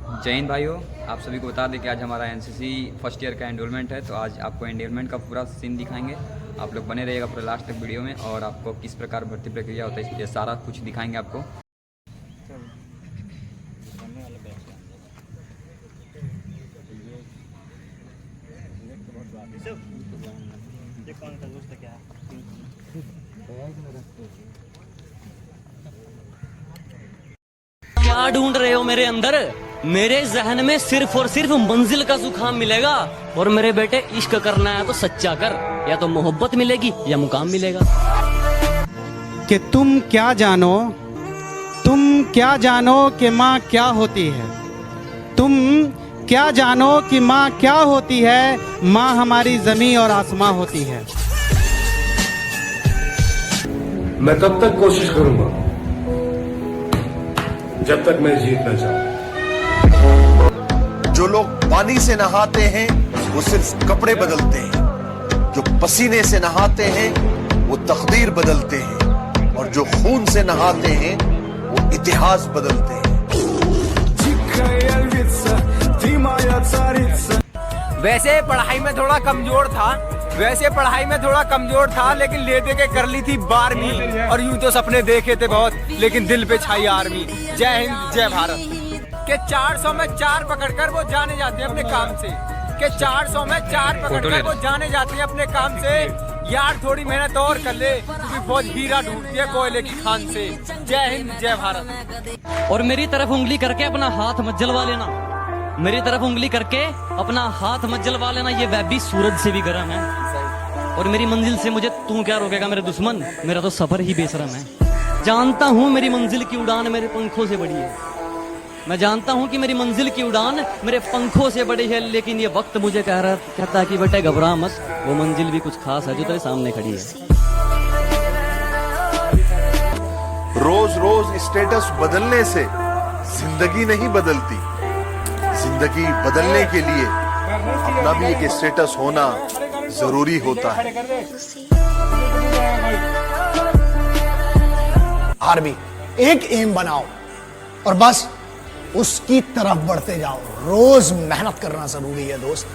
जय हिंद भाइयों, आप सभी को बता दें कि आज हमारा एनसीसी फर्स्ट ईयर का एनरोलमेंट है। तो आज आपको एनरोलमेंट का पूरा सीन दिखाएंगे। आप लोग बने रहिएगा पूरा लास्ट तक वीडियो में, और आपको किस प्रकार भर्ती प्रक्रिया होता है ये सारा कुछ दिखाएंगे आपको। क्या ढूंढ रहे हो मेरे अंदर? मेरे जहन में सिर्फ और सिर्फ मंजिल का जुकाम मिलेगा। और मेरे बेटे, इश्क करना है तो सच्चा कर, या तो मोहब्बत मिलेगी या मुकाम मिलेगा। कि तुम क्या जानो कि माँ क्या होती है। तुम क्या जानो कि माँ क्या होती है। माँ हमारी जमीन और आसमां होती है। मैं तब तक कोशिश करूंगा जब तक मैं जीतना चाहूं। जो लोग पानी से नहाते हैं वो सिर्फ कपड़े बदलते हैं, जो पसीने से नहाते हैं वो तकदीर बदलते हैं, और जो खून से नहाते हैं वो इतिहास बदलते हैं। वैसे पढ़ाई में थोड़ा कमजोर था, लेकिन ले दे के कर ली थी 12वीं। और यूं तो सपने देखे थे बहुत, लेकिन दिल पे छाई आर्मी। जय हिंद जय भारत। के 400 में 4 पकड़कर वो जाने जाते हैं अपने काम से। के 400 में 4 पकड़कर वो जाने जाते हैं अपने काम से। यार थोड़ी मेहनत और कर ले, क्योंकि फौज हीरा ढूंढती है कोयले की खान से। जय हिंद जय भारत। और मेरी तरफ उंगली करके अपना हाथ मत जलवा लेना। मेरी तरफ उंगली करके अपना हाथ मत जलवा लेना, ये वह भी सूरज से भी गर्म है। और मेरी मंजिल से मुझे तू क्या रोकेगा मेरे दुश्मन? मेरा तो सफर ही बेशरम है। जानता हूँ मेरी मंजिल की उड़ान मेरे पंखों से बड़ी है। मैं जानता हूँ कि मेरी मंजिल की उड़ान मेरे पंखों से बड़ी है, लेकिन ये वक्त मुझे कहता है कि बेटे घबरा मत, वो मंजिल भी कुछ खास है जो तेरे सामने खड़ी है। रोज रोज स्टेटस बदलने से जिंदगी नहीं बदलती। जिंदगी बदलने के लिए अपना भी एक स्टेटस होना जरूरी होता है। आर्मी एक एम बनाओ और बस उसकी तरफ बढ़ते जाओ। रोज मेहनत करना जरूरी है दोस्त।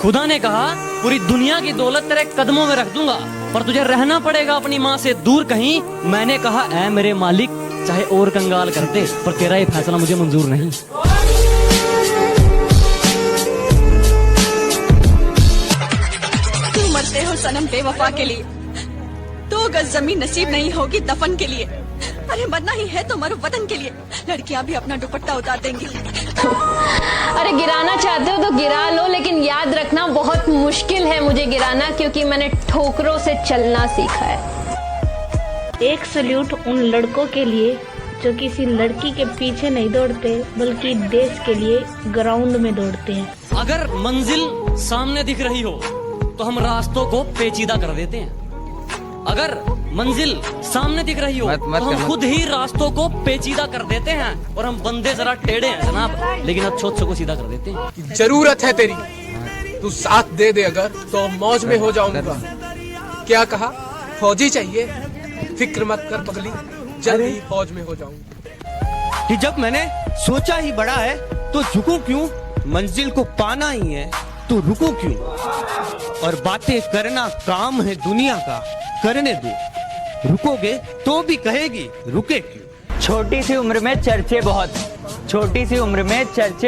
खुदा ने कहा पूरी दुनिया की दौलत तेरे कदमों में रख दूंगा, पर तुझे रहना पड़ेगा अपनी माँ से दूर कहीं। मैंने कहा ऐ मेरे मालिक, चाहे और कंगाल कर दे, पर तेरा ये फैसला मुझे मंजूर नहीं। तुम मरते हो सनम बेवफा के लिए, 2 गज जमीन नसीब नहीं होगी दफन के लिए। अरे मरना ही है तो मरो वतन के लिए। लड़कियां भी अपना दुपट्टा उतार देंगी। अरे गिराना चाहते हो तो गिरा लो, लेकिन याद रखना बहुत मुश्किल है मुझे गिराना, क्योंकि मैंने ठोकरों से चलना सीखा है। एक सल्यूट उन लड़कों के लिए जो किसी लड़की के पीछे नहीं दौड़ते, बल्कि देश के लिए ग्राउंड में दौड़ते हैं। अगर मंजिल सामने दिख रही हो तो हम रास्तों को पेचीदा कर देते हैं। अगर मंजिल सामने दिख रही हो तो हम खुद ही रास्तों को पेचीदा कर देते हैं। और हम बंदे जरा टेढ़े हैं जनाब, लेकिन अच्छों को सीधा कर देते हैं। जरूरत है तेरी, तू साथ दे दे अगर, तो मौज में हो जाऊंगा। क्या कहा? फौजी चाहिए? फिक्र मत कर पगली, जल्द ही फौज में हो जाऊंगा। कि जब मैंने सोचा ही बड़ा है तो झुकूं क्यों? मंजिल को पाना ही है तो रुको क्यों? और बातें करना काम है दुनिया का, करने दो। रुकोगे तो भी कहेगी रुके क्यों? छोटी सी उम्र में चर्चे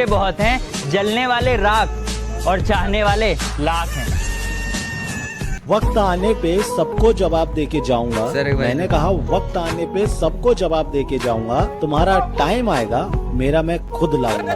बहुत हैं। जलने वाले राख और चाहने वाले लाख हैं। वक्त आने पे सबको जवाब देके जाऊंगा। मैंने कहा वक्त आने पे सबको जवाब देके जाऊंगा। तुम्हारा टाइम आएगा, मेरा मैं खुद लाऊंगा।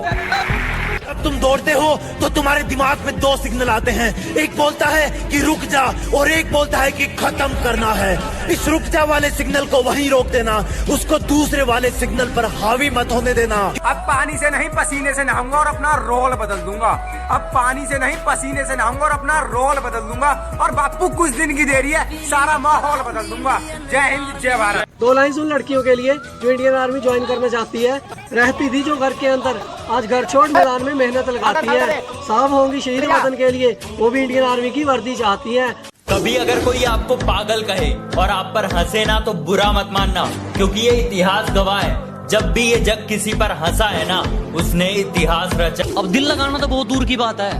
तुम दौड़ते हो तो तुम्हारे दिमाग में 2 सिग्नल आते हैं। एक बोलता है कि रुक जा, और एक बोलता है कि खत्म करना है। इस रुक जा वाले सिग्नल को वहीं रोक देना, उसको दूसरे वाले सिग्नल पर हावी मत होने देना। अब पानी से नहीं पसीने से नहाऊंगा और अपना रोल बदल दूंगा। अब पानी से नहीं पसीने से नहाऊंगा और अपना रोल बदल दूंगा। और बापू कुछ दिन की देरी है, सारा माहौल बदल दूंगा। जय हिंद जय भारत। 2 लाइन उन लड़कियों के लिए जो इंडियन आर्मी ज्वाइन करना चाहती है। रहती थी जो घर के अंदर, आज घर छोड़ मैदान में मेहनत लगाती है। साफ होंगी शहीद वतन के लिए, वो भी इंडियन आर्मी की वर्दी चाहती है। कभी अगर कोई आपको पागल कहे और आप पर हंसे ना, तो बुरा मत मानना, क्योंकि ये इतिहास गवाह है। जब भी ये जग किसी पर हंसा है ना, उसने इतिहास रचा। अब दिल लगाना तो बहुत दूर की बात है,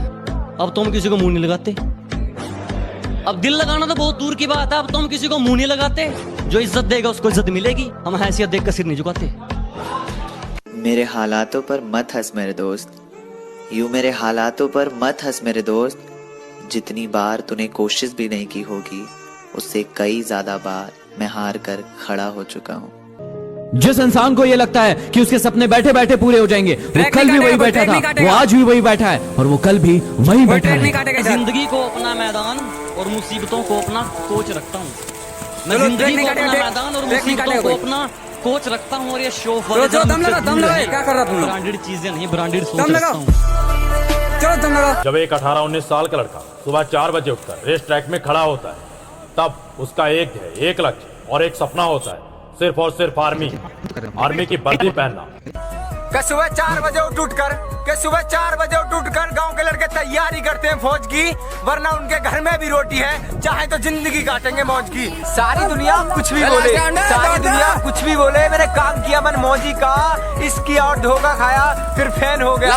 अब तुम किसी को मुंह नहीं लगाते। अब दिल लगाना तो बहुत दूर की बात है, अब तुम किसी को मुंह नहीं लगाते। जो इज्जत देगा उसको इज्जत मिलेगी, हम हैसियत देख कर सिर नहीं झुकाते। मेरे हालातों पर मत हंस मेरे दोस्त, यूं मेरे हालातों पर मत हंस मेरे दोस्त। जितनी बार तूने कोशिश भी नहीं की होगी, उससे कई ज्यादा बार मैं हार कर खड़ा हो चुका हूँ। जिस इंसान को ये लगता है कि उसके सपने बैठे बैठे पूरे हो जाएंगे, वो कल भी वही बैठा था, वो आज भी वही बैठा है, और वो कल भी वही बैठा है। जिंदगी को अपना मैदान और मुसीबतों को अपना कोच रखता हूँ। मैं जिंदगी को अपना मैदान और मुसीबतों को अपना कोच रखता हूँ। और ये शो ब्रांडेड चीजें नहीं, ब्रांडेड सोच रखता हूँ। जब एक 18-19 साल का लड़का सुबह 4 बजे उठकर रेस ट्रैक में खड़ा होता है, तब उसका एक लक्ष्य और एक सपना होता है, सिर्फ और सिर्फ आर्मी की वर्दी पहनना। सुबह 4 बजे उठ कर गांव के लड़के तैयारी करते हैं फौज की, वरना उनके घर में भी रोटी है, चाहे तो जिंदगी काटेंगे मौज की। सारी दुनिया कुछ भी बोले, मैंने काम किया मन मौजी का, इसकी और धोखा खाया, फिर फैन हो गया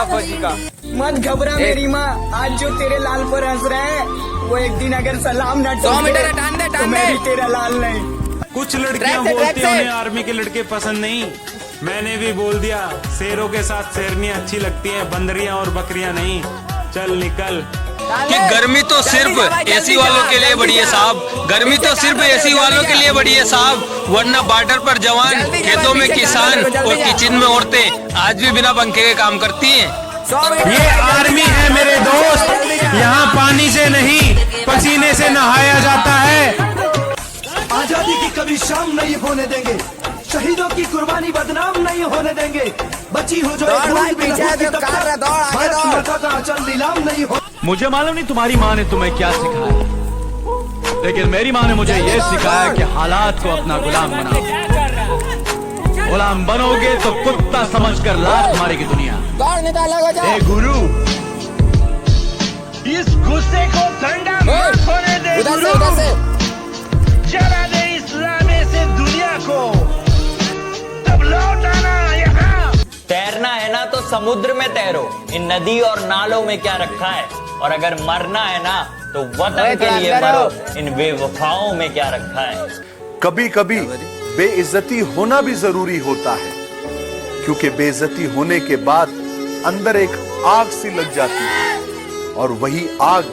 फौजी का। मत घबरा मेरी माँ, आज जो तेरे लाल पर हंस रहे हैं, वो एक दिन अगर सलाम न ठोके तो मैं भी तेरा लाल नहीं। कुछ लड़कियां बोलती हैं उन्हें आर्मी के लड़के पसंद नहीं, मैंने भी बोल दिया शेरों के साथ शेरनियां अच्छी लगती हैं, बंदरियां और बकरियां नहीं। चल निकल। कि गर्मी तो सिर्फ एसी वालों के लिए बड़ी है साहब, गर्मी तो सिर्फ एसी वालों के लिए बड़ी है साहब, वरना बॉर्डर पर जवान, खेतों में किसान और किचन में औरतें आज भी बिना पंखे के काम करती हैं। ये आर्मी है मेरे दोस्त, यहाँ पानी से नहीं पसीने से नहाया जाता है। आजादी की कभी शाम नहीं होने देंगे, शहीदों की कुर्बानी बदनाम नहीं होने देंगे, बची हो जो नीलाम नहीं हो। मुझे मालूम नहीं तुम्हारी माँ ने तुम्हें क्या सिखाया, लेकिन मेरी माँ ने मुझे ये सिखाया कि हालात को अपना गुलाम बनाओ। गुलाम बनोगे तो कुत्ता समझकर लात मारेगी दुनिया। ए गुरु, इस गुस्से को ठंडा मत होने दे गुरु, जला दे इस्लाम से दुनिया को, तब लौट आना यहाँ। तैरना है ना तो समुद्र में तैरो, इन नदी और नालों में क्या रखा है, और अगर मरना है ना तो वतन के लिए मरो, इन बेवफाओं में क्या रखा है। कभी कभी बेइज्जती होना भी जरूरी होता है, क्योंकि बेइज्जती होने के बाद अंदर एक आग सी लग जाती है, और वही आग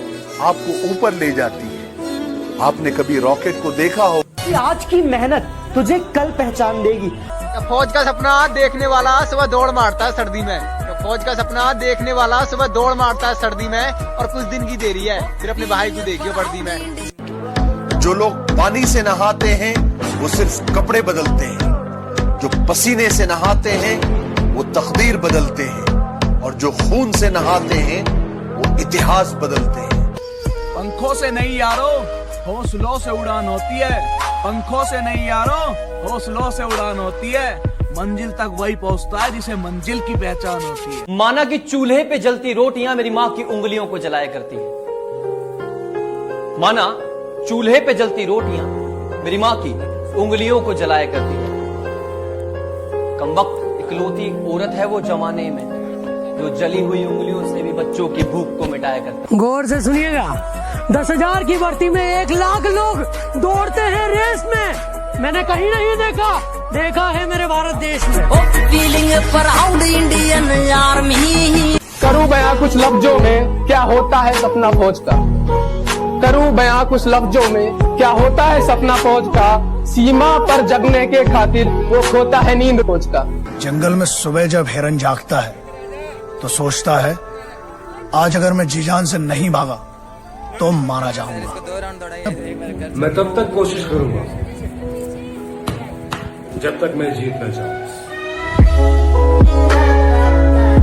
आपको ऊपर ले जाती है। आपने कभी रॉकेट को देखा हो? आज की मेहनत तुझे कल पहचान देगी। फौज का सपना देखने वाला सुबह दौड़ मारता है सर्दी में, फौज का सपना देखने वाला सुबह दौड़ मारता है सर्दी में, और कुछ दिन की देरी है, फिर अपने भाई को देखियो वर्दी में। जो लोग पानी से नहाते हैं वो सिर्फ कपड़े बदलते हैं, जो पसीने से नहाते हैं वो तकदीर बदलते हैं, और जो खून से नहाते हैं वो इतिहास बदलते हैं। पंखों से नहीं यारो, हौसलों से उड़ान होती है, पंखों से नहीं यारो, हौसलों से उड़ान होती है, मंजिल तक वही पहुंचता है जिसे मंजिल की पहचान होती है। माना कि चूल्हे पे जलती रोटियां मेरी माँ की उंगलियों को जलाया करती है, माना चूल्हे पे जलती रोटियां मेरी माँ की उंगलियों को जलाया करती है। कमबख्त इकलौती औरत है वो जमाने में, जो जली हुई उंगलियों से भी बच्चों की भूख को मिटाया करती है। गौर से सुनिएगा, 10,000 की भर्ती में 1 लाख लोग दौड़ते हैं रेस में, मैंने कहीं नहीं देखा है मेरे भारत देश में। Feeling proud Indian army. करूं बयां कुछ लफ्जों में क्या होता है सपना फौज का, करूं बयां कुछ लफ्जों में क्या होता है सपना फौज का, सीमा पर जगने के खातिर वो खोता है नींद फौज का। जंगल में सुबह जब हिरन जागता है तो सोचता है आज अगर मैं जी जान से नहीं भागा तो मारा जाऊंगा। मैं तब तक कोशिश करूंगा जब तक मैं जीत न जाऊं।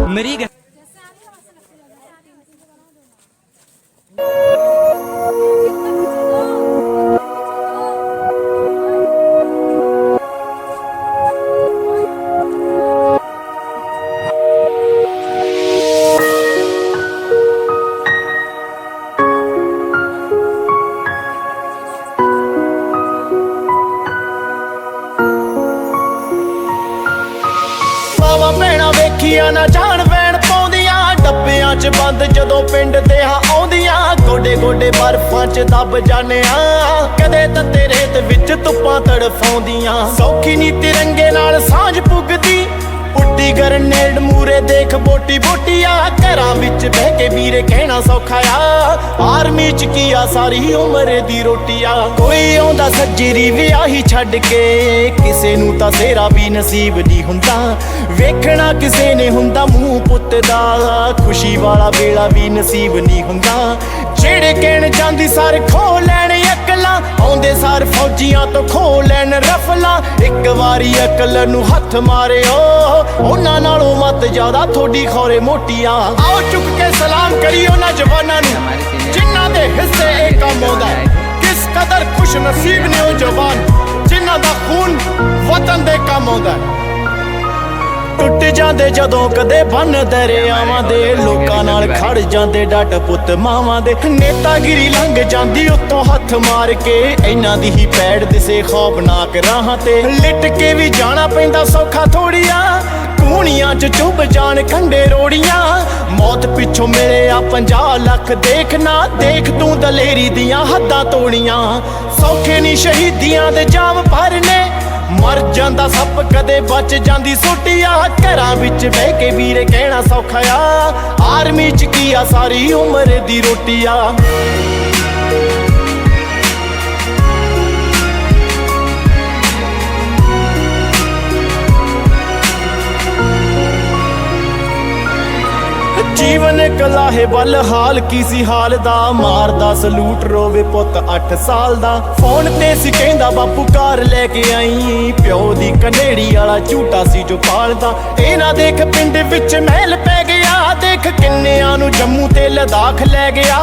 मेरी ਮਾਵਾਂ ਭੈਣਾਂ ਵੇਖੀਆਂ ਨਾ ਜਾਣ ਵੈਣ ਪਾਉਂਦੀਆਂ, ਡੱਬਿਆਂ 'ਚ ਬੰਦ ਜਦੋਂ ਪਿੰਡ ਤੇ ਆਉਂਦੀਆਂ, ਗੋਡੇ ਗੋਡੇ ਬਰਫਾਂ 'ਚ ਦੱਬ ਜਾਂਦੇ ਆ, ਕਦੇ ਤੱਤੇ ਰੇਤ ਵਿੱਚ ਧੁੱਪਾਂ ਤੜਫਾਉਂਦੀਆਂ। ਸੌਖੀ ਨੀ ਤਿਰੰਗੇ ਨਾਲ ਸਾਂਝ ਪੁੱਗਦੀ, ਉੱਡੀ ਗਰਨੇਡ ਮੂਰੇ ਦੇਖ ਬੋਟੀ ਬੋਟੀਆ, ਘਰਾਂ ਵਿੱਚ ਬਹਿ ਕੇ ਵੀਰੇ ਕਹਿਣਾ ਸੌਖਾ ਆ, ਆਰਮੀ 'ਚ ਕੀ ਆ ਸਾਰੀ ਉਮਰ ਦੀ ਰੋਟੀ ਆ। ਕੋਈ ਆਉਂਦਾ ਸੱਜਰੀ ਵਿਆਹੀ ਛੱਡ ਕੇ, ਕਿਸੇ ਨੂੰ ਤਾਂ ਸੇਰਾ ਵੀ ਨਸੀਬ ਨਹੀਂ ਹੁੰਦਾ, ਵੇਖਣਾ ਕਿਸੇ ਨੇ ਹੁੰਦਾ ਮੂੰਹ ਪੁੱਤ ਦਾ, ਖੁਸ਼ੀ ਵਾਲਾ ਵੇਲਾ ਵੀ ਨਸੀਬ ਨਹੀਂ ਹੁੰਦਾ। ਜਿਹੜੇ ਕਹਿਣ ਜਾਂਦੀ ਸਰ ਖੋ ਲੈਣ ਅਕਲਾਂ, ਆਉਂਦੇ ਸਾਰ ਫੌਜੀਆਂ ਤੋਂ ਖੋ ਲੈਣ ਰਫਲਾਂ, ਇੱਕ ਵਾਰੀ ਅਕਲ ਨੂੰ ਹੱਥ ਮਾਰਿਓ, ਉਹਨਾਂ ਨਾਲੋਂ ਮਤ ਜ਼ਿਆਦਾ ਥੋੜੀ ਖੌਰੇ ਮੋਟੀਆਂ। ਆਓ ਚੁੱਕ ਕੇ ਸਲਾਮ ਕਰੀਓ ਨਾ ਜਵਾਨਾਂ ਨੂੰ, ਜਿਨ੍ਹਾਂ ਦੇ ਹਿੱਸੇ ਇਹ ਕੰਮ ਆਉਂਦਾ, ਕਿਸ ਕਦਰ ਖੁਸ਼ ਨਸੀਬ ਨੇ ਉਹ ਜਵਾਨ, ਜਿਨ੍ਹਾਂ ਦਾ ਖੂਨ ਵਤਨ ਦੇ ਕੰਮ ਆਉਂਦਾ। ਟੁੱਟ ਜਾਂਦੇ ਜਦੋਂ ਕਦੇ ਬੰਨ ਦਰਿਆਵਾਂ ਦੇ, ਲੋਕਾਂ ਨਾਲ ਖੜ ਜਾਂਦੇ ਡਟ ਪੁੱਤ ਮਾਵਾਂ ਦੇ, ਨੇਤਾਗਿਰੀ ਲੰਘ ਜਾਂਦੀ ਉੱਤੋਂ ਹੱਥ ਮਾਰ ਕੇ, ਇਹਨਾਂ ਦੀ ਹੀ ਪੈੜ ਦਿਸੇ ਖੌਫਨਾਕ ਰਾਹਾਂ ਤੇ, ਲਿਟ ਕੇ ਵੀ ਜਾਣਾ ਪੈਂਦਾ ਸੌਖਾ ਥੋੜੀਆਂ, ਕੂਣੀਆਂ 'ਚ ਚੁੱਭ ਜਾਣ ਖੰਡੇ ਰੋੜੀਆਂ, ਮੌਤ ਪਿੱਛੋਂ ਮਿਲੇ ਆ 50 ਲੱਖ, ਦੇਖਣਾ ਦੇਖ ਤੂੰ ਦਲੇਰੀ ਦੀਆਂ ਹੱਦਾਂ ਤੋੜੀਆਂ। ਸੌਖੇ ਨੀ ਸ਼ਹੀਦੀਆਂ ਦੇ ਜਾਮ ਭਰਨੇ, ਮਰ ਜਾਂਦਾ ਸੱਪ ਕਦੇ ਬਚ ਜਾਂਦੀ ਸੋਟੀਆ, ਘਰਾਂ ਵਿੱਚ ਬਹਿ ਕੇ ਵੀਰੇ ਕਹਿਣਾ ਸੌਖਾ ਆ, ਆਰਮੀ 'ਚ ਕੀ ਆ ਸਾਰੀ ਉਮਰ ਦੀ ਰੋਟੀ ਆ। ਜੀਵਨ ਕਲਾਹੇ ਵੱਲ ਹਾਲ ਕੀ ਸੀ ਹਾਲ ਦਾ, ਮਾਰਦਾ ਸਲੂਟ ਰੋਵੇ ਪੁੱਤ 8 ਸਾਲ ਦਾ, ਫੋਨ ਤੇ ਸੀ ਕਹਿੰਦਾ ਬਾਪੂ ਕਾਰ ਲੈ ਕੇ ਆਈ, ਪਿਓ ਦੀ ਕਨੇੜੀ ਵਾਲਾ ਝੂਟਾ ਸੀ ਜੋ ਪਾਲਦਾ। ਇਹ ਨਾ ਦੇਖ ਪਿੰਡ ਵਿੱਚ ਮਹਿਲ ਪੈ ਗਿਆ, ਦੇਖ ਕਿੰਨਿਆਂ ਨੂੰ ਜੰਮੂ ਤੇ ਲਦਾਖ ਲੈ ਗਿਆ,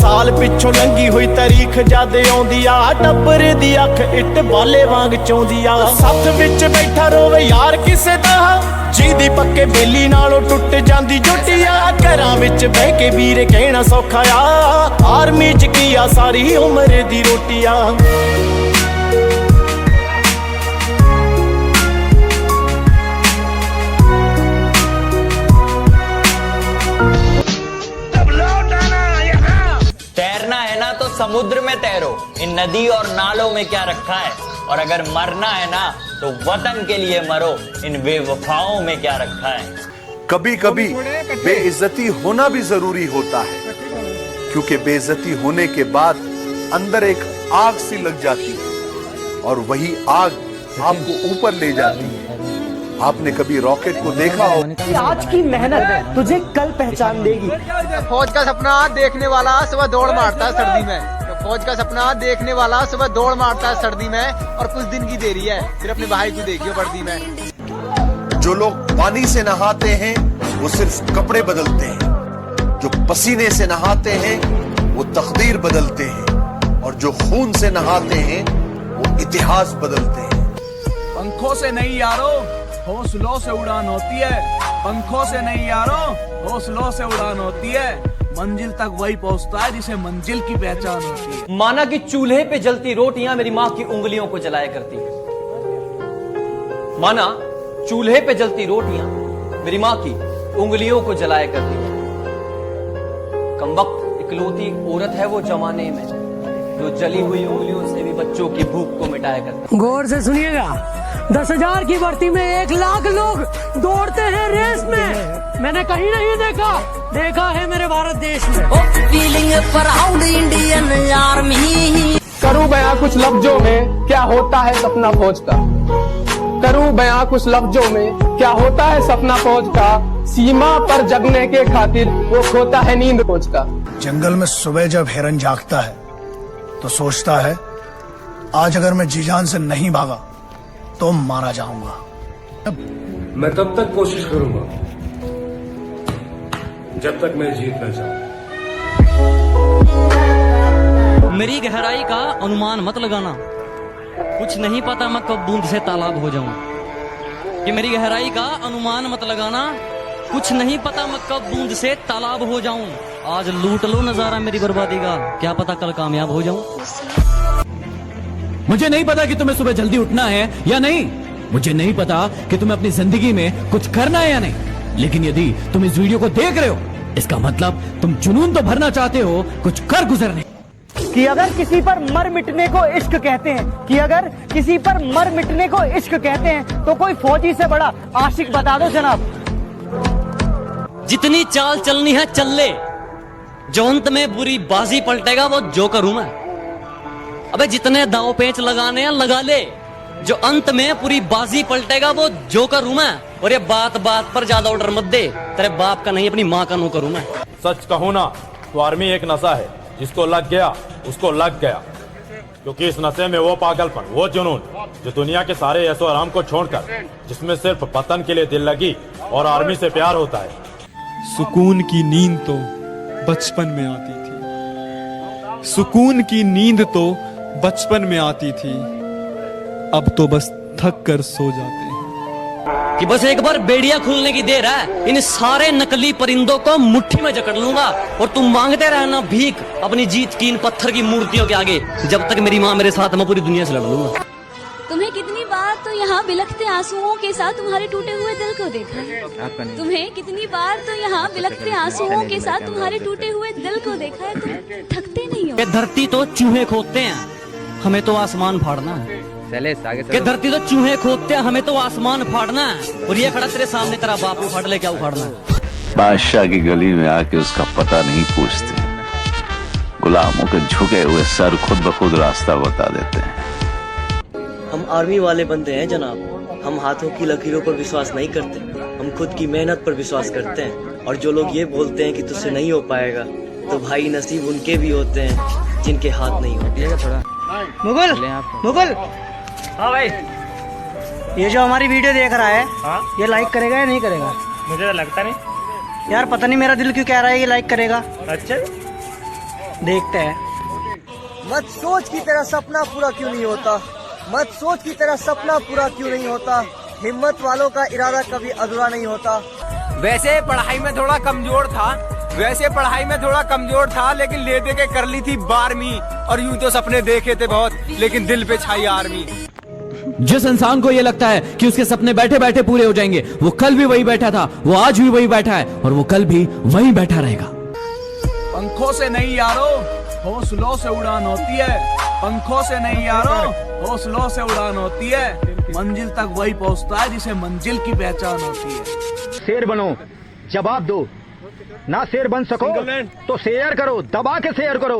ਸਾਲ ਪਿੱਛੋਂ ਲੰਗੀ ਹੋਈ ਤਾਰੀਖ ਜਦ ਆਉਂਦੀ ਆ, ਟੱਬਰ ਦੀ ਅੱਖ ਇੱਟ ਬਾਲੇ ਵਾਂਗ ਚੌਂਦੀ ਆ। ਸੱਥ ਵਿੱਚ ਬੈਠਾ ਰੋਵੇ ਯਾਰ ਕਿਸੇ ਦਾ, ਜਿਹਦੀ ਪੱਕੇ ਬੇਲੀ ਨਾਲੋਂ ਟੁੱਟ ਜਾਂਦੀ ਜੁੱਟੀਆ, ਘਰਾਂ ਵਿੱਚ ਬਹਿ ਕੇ ਵੀਰੇ ਕਹਿਣਾ ਸੌਖਾ ਆ, ਆਰਮੀ 'ਚ ਕੀ ਆ ਸਾਰੀ ਉਮਰ ਦੀ ਰੋਟੀ ਆ। तैरना है ना तो समुद्र में तैरो, इन नदी और नालों में क्या रखा है, और अगर मरना है ना तो वतन के लिए मरो, इन बेवफाओं में क्या रखा है। कभी कभी बेइज्जती होना भी जरूरी होता है, क्योंकि बेइज्जती होने के बाद अंदर एक आग सी लग जाती है और वही आग आपको ऊपर ले जाती है। आपने कभी रॉकेट को देखा हो? आज की मेहनत तुझे कल पहचान देगी। फौज का सपना देखने वाला सुबह दौड़ मारता है सर्दी में, फौज का सपना देखने वाला सुबह दौड़ मारता है सर्दी में, और कुछ दिन की देरी है फिर अपने भाई को देखियो वर्दी में। जो लोग पानी से नहाते हैं वो सिर्फ कपड़े बदलते हैं, जो पसीने से नहाते हैं वो तकदीर बदलते हैं, और जो खून से नहाते हैं वो इतिहास बदलते हैं। पंखों से नहीं यारो हौसलों से उड़ान होती है, पंखों से नहीं यारो हौसलों से उड़ान होती है, मंजिल तक वही पहुंचता है जिसे मंजिल की पहचान होती है। माना कि चूल्हे पे जलती रोटियां मेरी माँ की उंगलियों को जलाया करती है, माना चूल्हे पे जलती रोटियां मेरी माँ की उंगलियों को जलाया करती है। कमबख्त इकलौती औरत है वो जमाने में, जो जली हुई उंगलियों से भी बच्चों की भूख को मिटाया करती है। गौर से सुनिएगा, 10,000 की भर्ती में 1 लाख लोग दौड़ते हैं रेस में, मैंने कहीं नहीं देखा है मेरे भारत देश में। Feeling proud Indian army. करूं बयां कुछ लफ्जों में क्या होता है सपना फौज का, करूं बयां कुछ लफ्जों में क्या होता है सपना फौज का, सीमा पर जगने के खातिर वो खोता है नींद फौज का। जंगल में सुबह जब हिरन जागता है तो सोचता है आज अगर मैं जी जान से नहीं भागा तो मारा जाऊंगा। मैं तब तक कोशिश करूंगा जब तक मैं जीत न जाऊं। मेरी गहराई का अनुमान मत लगाना, कुछ नहीं पता मैं कब बूंद से तालाब हो जाऊं। कि मेरी गहराई का अनुमान मत लगाना, कुछ नहीं पता मैं कब बूंद से तालाब हो जाऊं। आज लूट लो नजारा मेरी बर्बादी का, क्या पता कल कामयाब हो जाऊं। मुझे नहीं पता कि तुम्हें सुबह जल्दी उठना है या नहीं, मुझे नहीं पता कि तुम्हें अपनी जिंदगी में कुछ करना है या नहीं, लेकिन यदि तुम इस वीडियो को देख रहे हो, इसका मतलब तुम जुनून तो भरना चाहते हो, कुछ कर गुजरने। कि अगर किसी पर मर मिटने को इश्क कहते हैं, कि अगर किसी पर मर मिटने को इश्क कहते हैं, तो कोई फौजी से बड़ा आशिक बता दो जनाब। जितनी चाल चलनी है चल ले, जो अंत में बुरी बाजी पलटेगा वो जोकर हूं मैं। अबे जितने दांव पेंच लगाने हैं लगा ले, जो अंत में पूरी बाजी पलटेगा वो जोकर हूं मैं। और ये बात बात पर ज्यादा ऑर्डर मत दे, तेरे बाप का नहीं अपनी माँ का नौकर हूं मैं। सच कहूँ ना तो आर्मी एक नशा है, जिसको लग गया उसको लग गया। क्योंकि इस नशे में वो पागलपन, वो जुनून जो दुनिया के सारे ऐशो आराम को छोड़कर जिसमें सिर्फ वतन के लिए दिल लगी और आर्मी से प्यार होता है। सुकून की नींद तो बचपन में आती थी, सुकून की नींद तो बचपन में आती थी, अब तो बस थक कर सो जाते हैं। कि बस एक बार बेड़िया खुलने की देर है, इन सारे नकली परिंदों को मुट्ठी में जकड़ लूंगा और तुम मांगते रहना भीख अपनी जीत की इन पत्थर की मूर्तियों के आगे, जब तक मेरी माँ मेरे साथ, मैं पूरी दुनिया से लड़ लूंगा। तुम्हें कितनी बार तो यहाँ बिलखते आंसुओं के साथ तुम्हारे टूटे हुए दिल को देखा है। तुम्हें कितनी बार तो यहाँ बिलखते आंसुओं के साथ तुम्हारे टूटे हुए दिल को देखा है। तुम थकते नहीं हो। ये धरती तो चूहे खोदते हैं, हमें तो आसमान फाड़ना है। कि धरती तो चूहे खोदते हैं, हमें तो आसमान फाड़ना है। और ये खड़ा तेरे सामने तेरा बाप उखाड़ ले, क्या उखाड़ना है? बादशाह की गली में आके उसका पता नहीं पूछते, गुलामों के झुके हुए सर खुद ब खुद रास्ता बता देते हैं। हम आर्मी वाले बंदे हैं जनाब, हम हाथों की लकीरों पर विश्वास नहीं करते, हम खुद की मेहनत पर विश्वास करते हैं। और जो लोग ये बोलते हैं कि तुझसे नहीं हो पाएगा, तो भाई नसीब उनके भी होते हैं जिनके हाथ नहीं होते। मुगल, मुगल, हाँ भाई, ये जो हमारी वीडियो देख रहा है, ये लाइक करेगा या नहीं करेगा? मुझे तो लगता नहीं यार, पता नहीं मेरा दिल क्यों कह रहा है ये लाइक करेगा। अच्छा, देखते हैं। मत सोच की तरह सपना पूरा क्यों नहीं होता, मत सोच की तरह सपना पूरा क्यों नहीं होता, हिम्मत वालों का इरादा कभी अधूरा नहीं होता। वैसे पढ़ाई में थोड़ा कमजोर था, लेकिन ले दे के कर ली थी 12वीं। और यूं तो सपने देखे थे बहुत, लेकिन दिल पे छाई आर्मी। जिस इंसान को ये लगता है कि उसके सपने बैठे बैठे पूरे हो जाएंगे, वो कल भी वही बैठा था, वो आज भी वही बैठा है और वो कल भी वही बैठा रहेगा। पंखों से नहीं यारो, हौसलों से उड़ान होती है। पंखों से नहीं यारो, हौसलों से उड़ान होती है। मंजिल तक वही पहुंचता है जिसे मंजिल की पहचान होती है। शेर बनो, जवाब दो। ना शेर बन सको तो शेयर करो, दबा के शेयर करो।